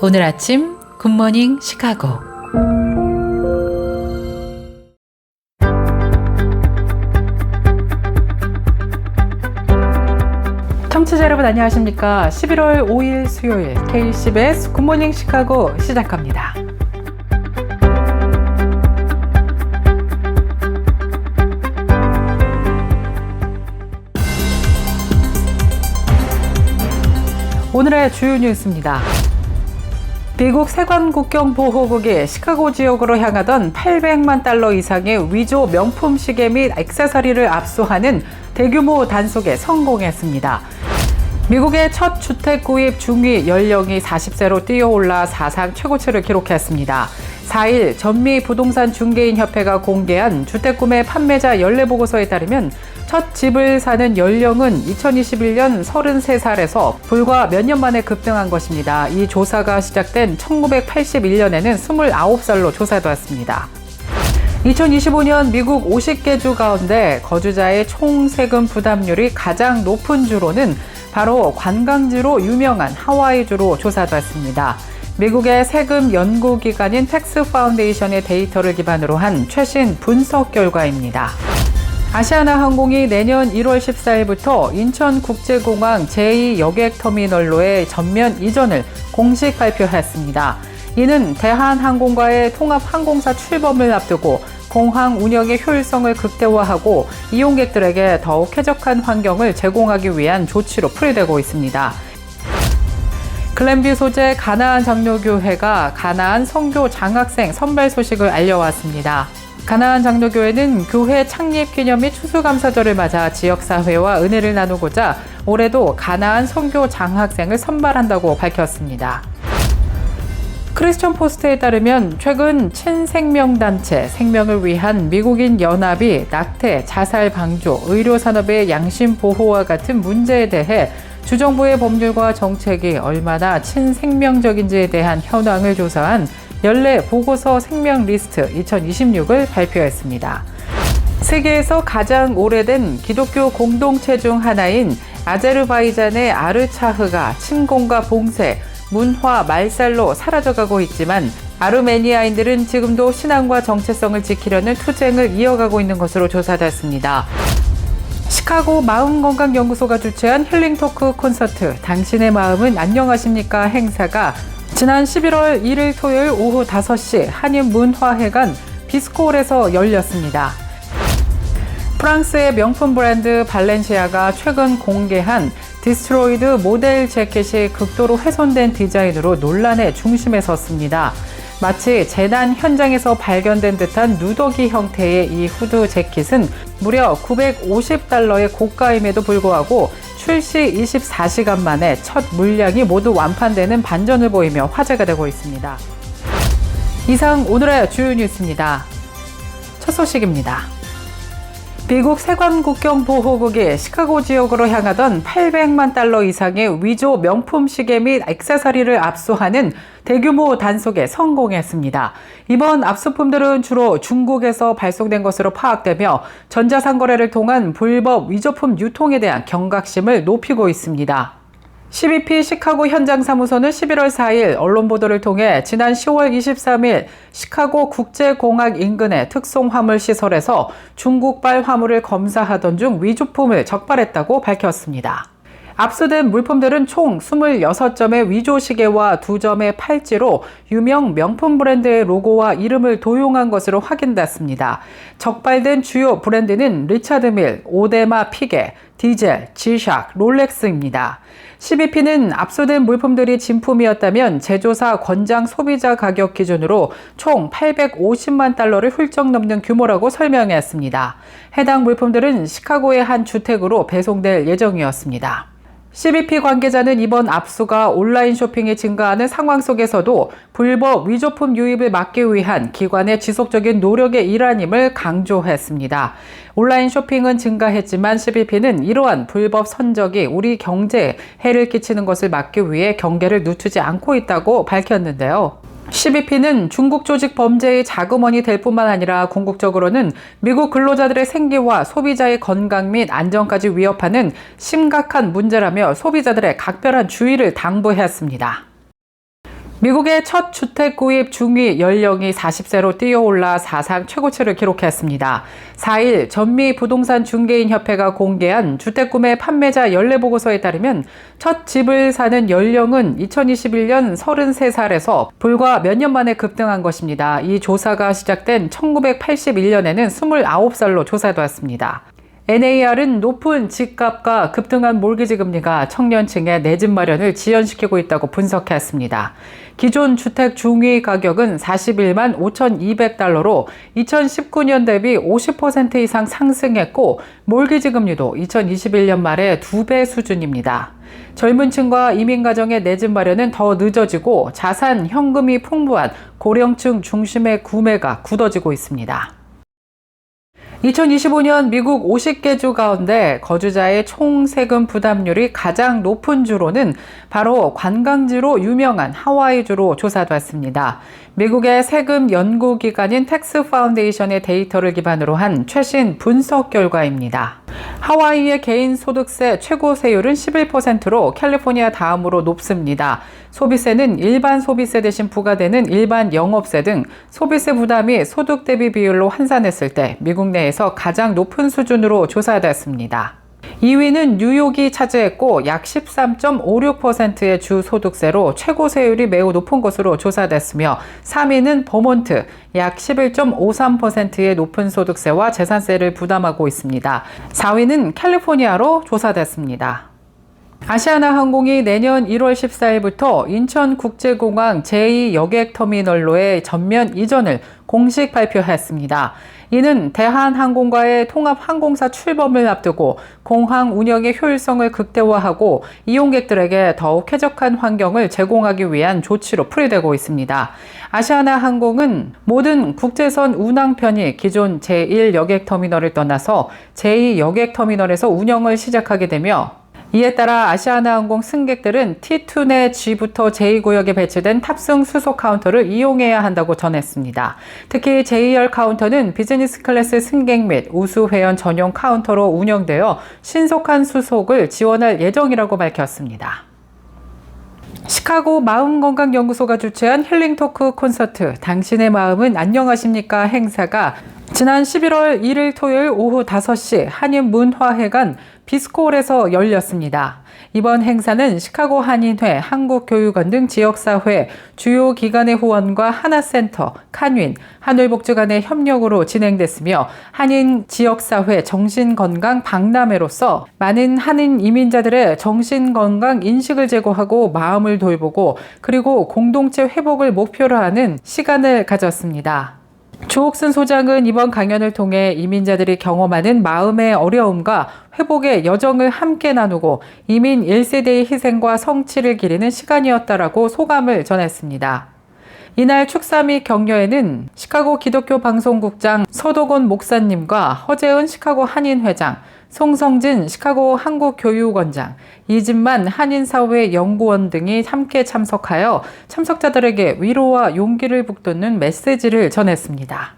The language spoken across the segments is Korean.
오늘 아침 굿모닝 시카고. 청취자 여러분 안녕하십니까? 11월 5일 수요일 KCBS 굿모닝 시카고 시작합니다. 오늘의 주요 뉴스입니다. 미국 세관국경보호국이 시카고 지역으로 향하던 800만 달러 이상의 위조 명품 시계 및 액세서리를 압수하는 대규모 단속에 성공했습니다. 미국의 첫 주택 구입 중위 연령이 40세로 뛰어올라 사상 최고치를 기록했습니다. 4일 전미 부동산 중개인 협회가 공개한 주택 구매 판매자 연례 보고서에 따르면 첫 집을 사는 연령은 2021년 33살에서 불과 몇 년 만에 급등한 것입니다. 이 조사가 시작된 1981년에는 29살로 조사되었습니다. 2025년 미국 50개 주 가운데 거주자의 총 세금 부담률이 가장 높은 주로는 바로 관광지로 유명한 하와이주로 조사됐습니다. 미국의 세금 연구기관인 텍스 파운데이션의 데이터를 기반으로 한 최신 분석 결과입니다. 아시아나항공이 내년 1월 14일부터 인천국제공항 제2여객터미널로의 전면 이전을 공식 발표했습니다. 이는 대한항공과의 통합항공사 출범을 앞두고 공항 운영의 효율성을 극대화하고 이용객들에게 더욱 쾌적한 환경을 제공하기 위한 조치로 풀이되고 있습니다. 글랜뷰 소재 가나안 장로교회가 가나안 선교 장학생 선발 소식을 알려왔습니다. 가나안 장로교회는 교회 창립 기념 및 추수감사절을 맞아 지역사회와 은혜를 나누고자 올해도 가나안 선교 장학생을 선발한다고 밝혔습니다. 크리스천 포스트에 따르면 최근 친생명단체 생명을 위한 미국인 연합이 낙태, 자살 방조, 의료산업의 양심 보호와 같은 문제에 대해 주정부의 법률과 정책이 얼마나 친생명적인지에 대한 현황을 조사한 연례 보고서 생명 리스트 2026을 발표했습니다. 세계에서 가장 오래된 기독교 공동체 중 하나인 아제르바이잔의 아르차흐가 침공과 봉쇄, 문화, 말살로 사라져가고 있지만 아르메니아인들은 지금도 신앙과 정체성을 지키려는 투쟁을 이어가고 있는 것으로 조사됐습니다. 시카고 마음건강연구소가 주최한 힐링토크 콘서트 당신의 마음은 안녕하십니까 행사가 지난 11월 1일 토요일 오후 5시 한인문화회관 비스콜에서 열렸습니다. 프랑스의 명품 브랜드 발렌시아가 최근 공개한 디스트로이드 모델 재킷이 극도로 훼손된 디자인으로 논란의 중심에 섰습니다. 마치 재난 현장에서 발견된 듯한 누더기 형태의 이 후드 재킷은 무려 $950의 고가임에도 불구하고 출시 24시간 만에 첫 물량이 모두 완판되는 반전을 보이며 화제가 되고 있습니다. 이상 오늘의 주요 뉴스입니다. 첫 소식입니다. 미국 세관국경보호국이 시카고 지역으로 향하던 800만 달러 이상의 위조 명품 시계 및 액세서리를 압수하는 대규모 단속에 성공했습니다. 이번 압수품들은 주로 중국에서 발송된 것으로 파악되며 전자상거래를 통한 불법 위조품 유통에 대한 경각심을 높이고 있습니다. CBP 시카고 현장사무소는 11월 4일 언론 보도를 통해 지난 10월 23일 시카고 국제공항 인근의 특송화물시설에서 중국발 화물을 검사하던 중 위조품을 적발했다고 밝혔습니다. 압수된 물품들은 총 26점의 위조 시계와 2점의 팔찌로 유명 명품 브랜드의 로고와 이름을 도용한 것으로 확인됐습니다. 적발된 주요 브랜드는 리차드 밀, 오데마 피게, 디젤, 지샥, 롤렉스입니다. CBP는 압수된 물품들이 진품이었다면 제조사 권장 소비자 가격 기준으로 총 850만 달러를 훌쩍 넘는 규모라고 설명했습니다. 해당 물품들은 시카고의 한 주택으로 배송될 예정이었습니다. CBP 관계자는 이번 압수가 온라인 쇼핑이 증가하는 상황 속에서도 불법 위조품 유입을 막기 위한 기관의 지속적인 노력의 일환임을 강조했습니다. 온라인 쇼핑은 증가했지만 CBP는 이러한 불법 선적이 우리 경제에 해를 끼치는 것을 막기 위해 경계를 늦추지 않고 있다고 밝혔는데요. CBP는 중국 조직 범죄의 자금원이 될 뿐만 아니라 궁극적으로는 미국 근로자들의 생계와 소비자의 건강 및 안전까지 위협하는 심각한 문제라며 소비자들의 각별한 주의를 당부했습니다. 미국의 첫 주택 구입 중위 연령이 40세로 뛰어올라 사상 최고치를 기록했습니다. 4일 전미 부동산 중개인 협회가 공개한 주택 구매 판매자 연례 보고서에 따르면 첫 집을 사는 연령은 2021년 33살에서 불과 몇 년 만에 급등한 것입니다. 이 조사가 시작된 1981년에는 29살로 조사되었습니다. NAR은 높은 집값과 급등한 몰기지 금리가 청년층의 내 집 마련을 지연시키고 있다고 분석했습니다. 기존 주택 중위 가격은 41만 5,200달러로 2019년 대비 50% 이상 상승했고 몰기지 금리도 2021년 말에 2배 수준입니다. 젊은 층과 이민 가정의 내 집 마련은 더 늦어지고 자산, 현금이 풍부한 고령층 중심의 구매가 굳어지고 있습니다. 2025년 미국 50개 주 가운데 거주자의 총 세금 부담률이 가장 높은 주로는 바로 관광지로 유명한 하와이주로 조사됐습니다. 미국의 세금 연구기관인 텍스 파운데이션의 데이터를 기반으로 한 최신 분석 결과입니다. 하와이의 개인 소득세 최고 세율은 11%로 캘리포니아 다음으로 높습니다. 소비세는 일반 소비세 대신 부과되는 일반 영업세 등 소비세 부담이 소득 대비 비율로 환산했을 때 미국 내에서 가장 높은 수준으로 조사됐습니다. 2위는 뉴욕이 차지했고 약 13.56%의 주 소득세로 최고 세율이 매우 높은 것으로 조사됐으며 3위는 버몬트 약 11.53%의 높은 소득세와 재산세를 부담하고 있습니다. 4위는 캘리포니아로 조사됐습니다. 아시아나항공이 내년 1월 14일부터 인천국제공항 제2여객터미널로의 전면 이전을 공식 발표했습니다. 이는 대한항공과의 통합항공사 출범을 앞두고 공항 운영의 효율성을 극대화하고 이용객들에게 더욱 쾌적한 환경을 제공하기 위한 조치로 풀이되고 있습니다. 아시아나항공은 모든 국제선 운항편이 기존 제1여객터미널을 떠나서 제2여객터미널에서 운영을 시작하게 되며 이에 따라 아시아나항공 승객들은 T2 내 G부터 제2구역에 배치된 탑승 수속 카운터를 이용해야 한다고 전했습니다. 특히 제2열 카운터는 비즈니스 클래스 승객 및 우수 회원 전용 카운터로 운영되어 신속한 수속을 지원할 예정이라고 밝혔습니다. 시카고 마음건강연구소가 주최한 힐링토크 콘서트 당신의 마음은 안녕하십니까 행사가 지난 11월 1일 토요일 오후 5시 한인문화회관 비스콜에서 열렸습니다. 이번 행사는 시카고 한인회, 한국교육원 등 지역사회, 주요 기관의 후원과 하나센터, 칸윈, 한울복지 간의 협력으로 진행됐으며 한인 지역사회 정신건강 박람회로서 많은 한인 이민자들의 정신건강 인식을 제고하고 마음을 돌보고 그리고 공동체 회복을 목표로 하는 시간을 가졌습니다. 조옥순 소장은 이번 강연을 통해 이민자들이 경험하는 마음의 어려움과 회복의 여정을 함께 나누고 이민 1세대의 희생과 성취를 기리는 시간이었다라고 소감을 전했습니다. 이날 축사 및 격려에는 시카고 기독교 방송국장 서도곤 목사님과 허재은 시카고 한인회장, 송성진 시카고 한국교육원장, 이진만 한인사회연구원 등이 함께 참석하여 참석자들에게 위로와 용기를 북돋는 메시지를 전했습니다.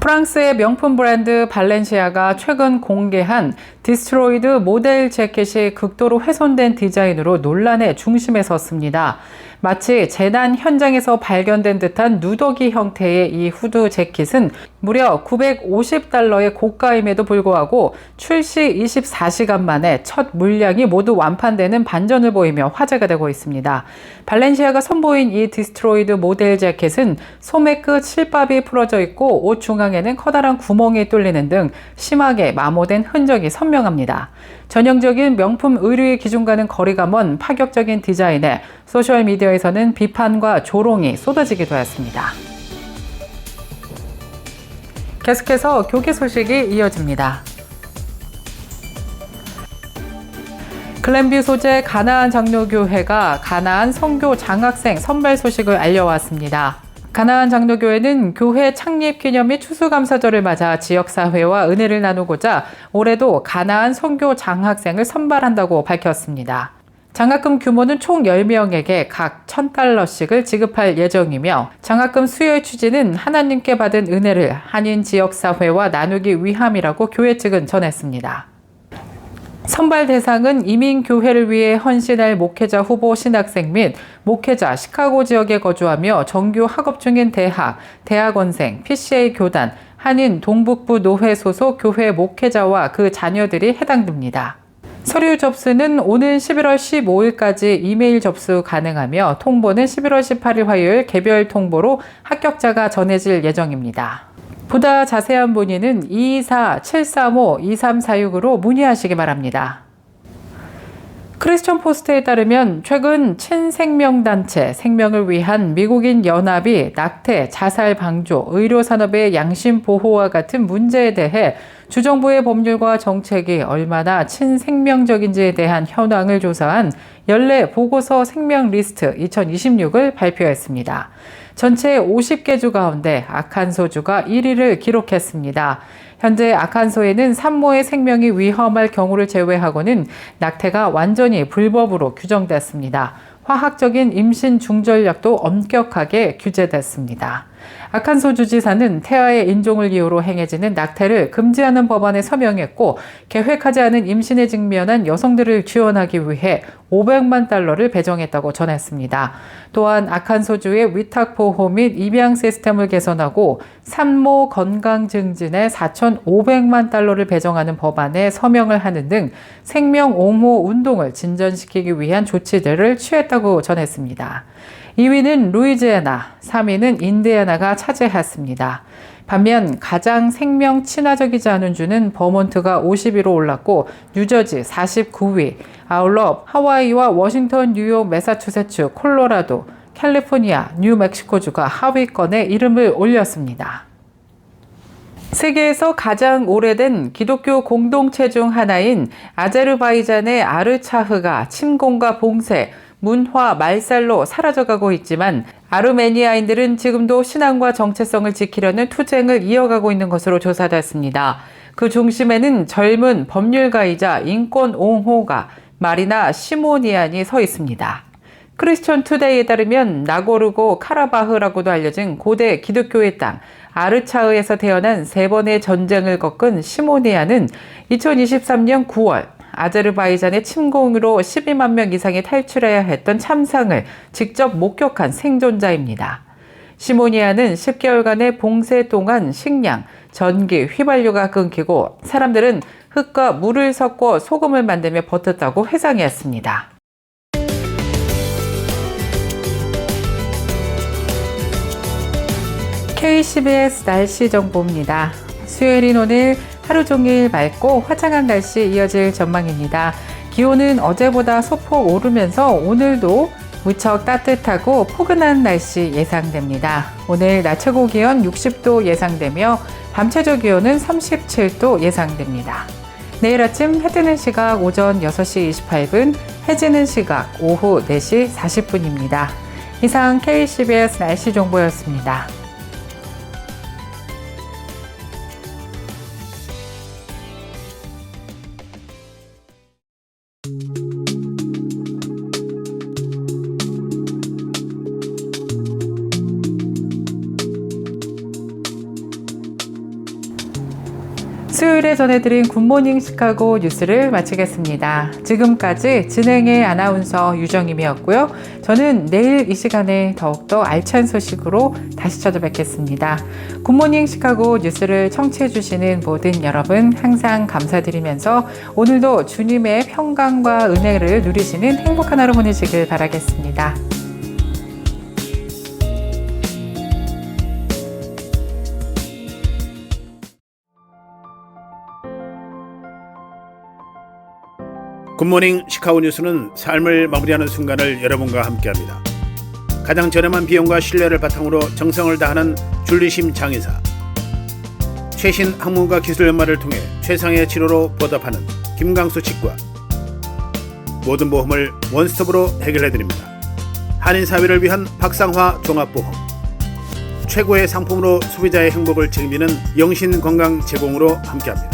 프랑스의 명품 브랜드 발렌시아가 최근 공개한 디스트로이드 모델 재킷이 극도로 훼손된 디자인으로 논란의 중심에 섰습니다. 마치 재난 현장에서 발견된 듯한 누더기 형태의 이 후드 재킷은 무려 $950의 고가임에도 불구하고 출시 24시간 만에 첫 물량이 모두 완판되는 반전을 보이며 화제가 되고 있습니다. 발렌시아가 선보인 이 디스트로이드 모델 재킷은 소매 끝 실밥이 풀어져 있고 옷 중앙에는 커다란 구멍이 뚫리는 등 심하게 마모된 흔적이 선명합니다. 전형적인 명품 의류의 기준과는 거리가 먼 파격적인 디자인에 소셜미디어에서는 비판과 조롱이 쏟아지기도 했습니다. 계속해서 교계 소식이 이어집니다. 글램뷰 소재 가나안 장로교회가 가나안 선교 장학생 선발 소식을 알려왔습니다. 가나안 장로교회는 교회 창립 기념 및 추수감사절을 맞아 지역사회와 은혜를 나누고자 올해도 가나안 선교 장학생을 선발한다고 밝혔습니다. 장학금 규모는 총 10명에게 각 $1,000씩을 지급할 예정이며 장학금 수여의 취지는 하나님께 받은 은혜를 한인 지역사회와 나누기 위함이라고 교회 측은 전했습니다. 선발 대상은 이민교회를 위해 헌신할 목회자 후보 신학생 및 목회자 시카고 지역에 거주하며 정규 학업 중인 대학원생, PCA 교단, 한인 동북부 노회 소속 교회 목회자와 그 자녀들이 해당됩니다. 서류 접수는 오는 11월 15일까지 이메일 접수 가능하며 통보는 11월 18일 화요일 개별 통보로 합격자가 전해질 예정입니다. 보다 자세한 문의는 224-735-2346으로 문의하시기 바랍니다. 크리스천 포스트에 따르면 최근 친생명단체 생명을 위한 미국인 연합이 낙태, 자살 방조, 의료산업의 양심 보호와 같은 문제에 대해 주정부의 법률과 정책이 얼마나 친생명적인지에 대한 현황을 조사한 연례 보고서 생명 리스트 2026을 발표했습니다. 전체 50개 주 가운데 아칸소주가 1위를 기록했습니다. 현재 아칸소에는 산모의 생명이 위험할 경우를 제외하고는 낙태가 완전히 불법으로 규정됐습니다. 화학적인 임신 중절약도 엄격하게 규제됐습니다. 아칸소 주지사는 태아의 인종을 이유로 행해지는 낙태를 금지하는 법안에 서명했고 계획하지 않은 임신에 직면한 여성들을 지원하기 위해 $500만 배정했다고 전했습니다. 또한 아칸소주의 위탁보호 및 입양 시스템을 개선하고 산모 건강 증진에 $4,500만 배정하는 법안에 서명을 하는 등 생명 옹호 운동을 진전시키기 위한 조치들을 취했다고 전했습니다. 2위는 루이지애나, 3위는 인디애나가 차지했습니다. 반면 가장 생명 친화적이지 않은 주는 버몬트가 50위로 올랐고 뉴저지 49위, 아울러 하와이와 워싱턴, 뉴욕, 매사추세츠, 콜로라도, 캘리포니아, 뉴멕시코주가 하위권에 이름을 올렸습니다. 세계에서 가장 오래된 기독교 공동체 중 하나인 아제르바이잔의 아르차흐가 침공과 봉쇄, 문화, 말살로 사라져가고 있지만 아르메니아인들은 지금도 신앙과 정체성을 지키려는 투쟁을 이어가고 있는 것으로 조사됐습니다. 그 중심에는 젊은 법률가이자 인권 옹호가 마리나 시모니안이 서 있습니다. 크리스천 투데이에 따르면 나고르고 카라바흐라고도 알려진 고대 기독교의 땅 아르차흐에서 태어난 세 번의 전쟁을 겪은 시모니안은 2023년 9월 아제르바이잔의 침공으로 12만 명 이상이 탈출해야 했던 참상을 직접 목격한 생존자입니다. 시모니아는 10개월간의 봉쇄 동안 식량, 전기, 휘발유가 끊기고 사람들은 흙과 물을 섞어 소금을 만들며 버텼다고 회상했습니다. KCBS 날씨 정보입니다. 수요일인 오늘 하루 종일 맑고 화창한 날씨 이어질 전망입니다. 기온은 어제보다 소폭 오르면서 오늘도 무척 따뜻하고 포근한 날씨 예상됩니다. 오늘 낮 최고 기온 60도 예상되며 밤 최저 기온은 37도 예상됩니다. 내일 아침 해 뜨는 시각 오전 6시 28분, 해 지는 시각 오후 4시 40분입니다. 이상 KCBS 날씨 정보였습니다. 수요일에 전해드린 굿모닝 시카고 뉴스를 마치겠습니다. 지금까지 진행의 아나운서 유정임이었고요. 저는 내일 이 시간에 더욱더 알찬 소식으로 다시 찾아뵙겠습니다. 굿모닝 시카고 뉴스를 청취해주시는 모든 여러분 항상 감사드리면서 오늘도 주님의 평강과 은혜를 누리시는 행복한 하루 보내시길 바라겠습니다. 굿모닝 시카고 뉴스는 삶을 마무리하는 순간을 여러분과 함께합니다. 가장 저렴한 비용과 신뢰를 바탕으로 정성을 다하는 줄리심 장의사, 최신 학문과 기술 연마를 통해 최상의 치료로 보답하는 김강수 치과, 모든 보험을 원스톱으로 해결해드립니다. 한인사회를 위한 박상화 종합보험, 최고의 상품으로 소비자의 행복을 책임지는 영신건강 제공으로 함께합니다.